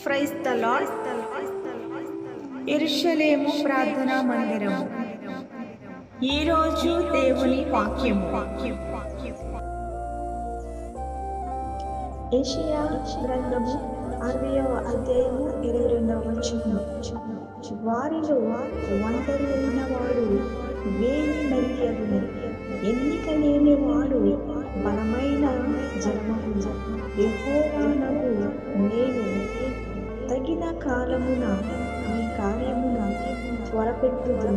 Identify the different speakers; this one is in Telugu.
Speaker 1: Praise the lord. యెరూషలేము ప్రార్థనా మందిరము. ఈరోజు దేవుని వాక్యము.
Speaker 2: యెషయా గ్రంథము 60వ అధ్యాయము 22వ వచనం. వారిలో ఒంటరి అయిన వాడు వేయి మంది అగును, ఎన్నిక లేని వాడు బలమైన జనమగును. యెహోవానగు నేను తగిన కాలమున ఈ కార్యమున త్వరపెట్టుదును.